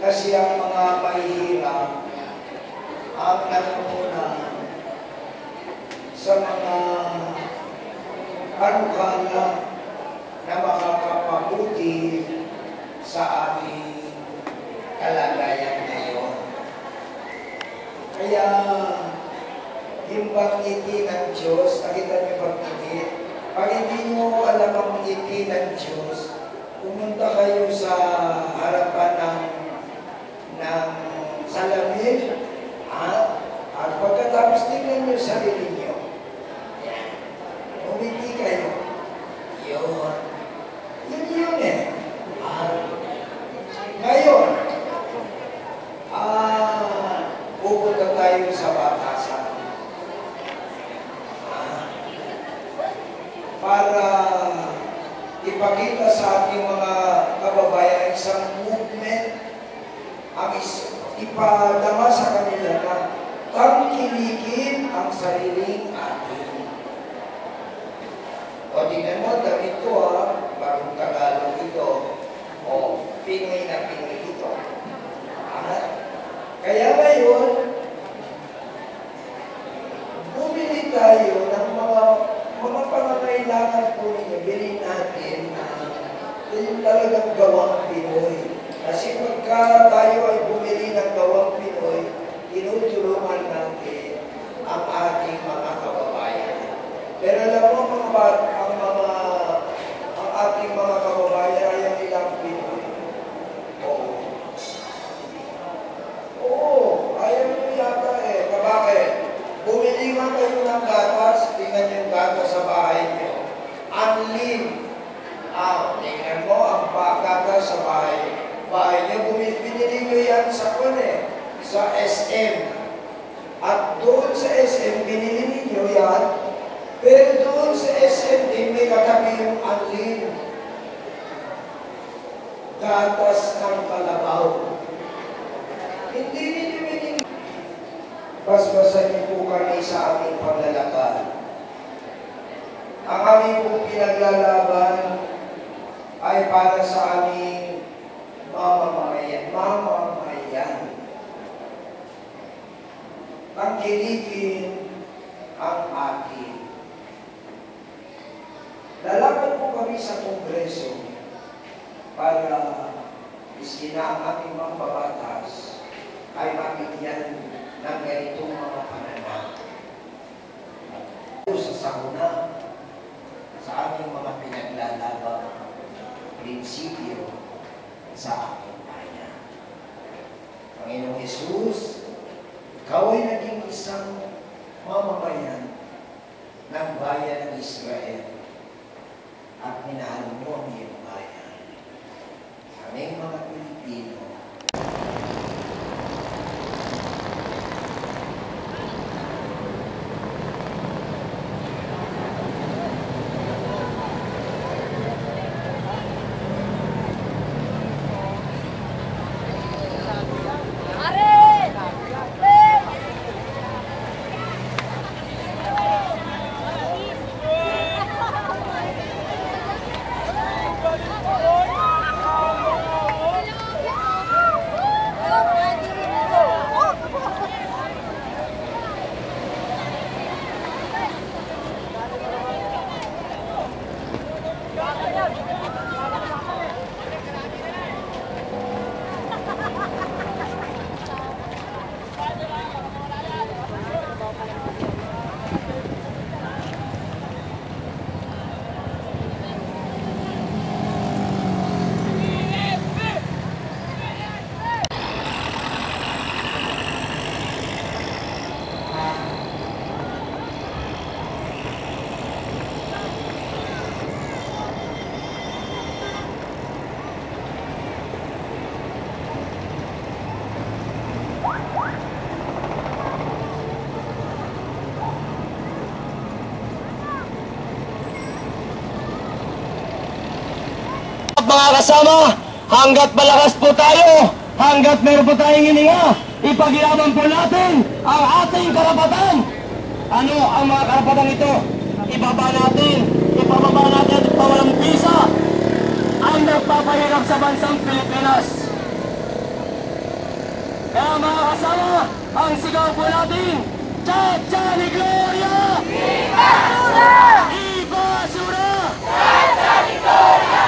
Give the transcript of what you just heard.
Kasi ang mga mahihirap ang nangunguna sa mga panukala na makakapabuti sa ating kalagayan ngayon. Kaya yung pag-ngiti ng Diyos, nakita niyo pag-ngiti? Pag hindi niyo alam ang ngiti ng Diyos, pumunta kayo sa harapan ng salamin, at pagkatapos tingnan niyo sarili niyo. Umiti kayo. Yun. Yun eh. Ngayon, pupunta tayo sa batasan. Para ipakita sa ating mga kababayan isang movement, ang ipadama sa kanila na tangkilikin ang sariling atin. O tingnan mo, damit ko bagong Tagalog ito, o Pinoy na Pinoy ito. Kaya ngayon, bumili tayo ng mga pangangailangan po ninyo, bilhin natin na yung talagang gawang Pinoy. Kasi pagka tayo ay bumili ng gawang Pinoy, tinutulungan natin ang ating mga kababayan. Pero alam mo, ang ating mga kababayan ay ang ilang Pinoy. Oo, ayaw nyo yata eh. Bakit? Bumili nga kayo ng gatas, tingnan nyo yung gatas sa bahay nyo. Unlim. Tingnan mo ang gatas sa bahay nyo. Binili nyo yan sa SM. At doon sa SM, binili ninyo yan. Pero doon sa SM din, may katabi yung unlim. Gatas ng kalabaw. Hindi ninyo binili. Basbasan niyo po kami sa aming paglalakad. Ang aming pong pinaglalaban ay para sa aming mamamayan. Tangkilikin ang atin. Lalaban po kami sa Kongreso para iski na ang ating mga babatas ay mabigyan ng ganitong mga pananaw. Sa sakuna, sa aming mga pinaglalabang prinsipyo sa ating bayan. Panginoong Hesus, ikaw ay naging isang mamamayan ng bayan ng Israel at minahal mo ang iyong bayan. Aming mga Pilipino, mga kasama, hanggat malakas po tayo, hanggat meron po tayong hininga, ipaglaban po natin ang ating karapatan. Ano ang mga karapatan ito? Ibaba natin, ipababa natin at pawalang bisa ang nagpapahirap sa bansang Pilipinas. Kaya mga kasama, ang sigaw po natin, Chacha ni Gloria! Ibasura! Ibasura! Chacha ni Gloria!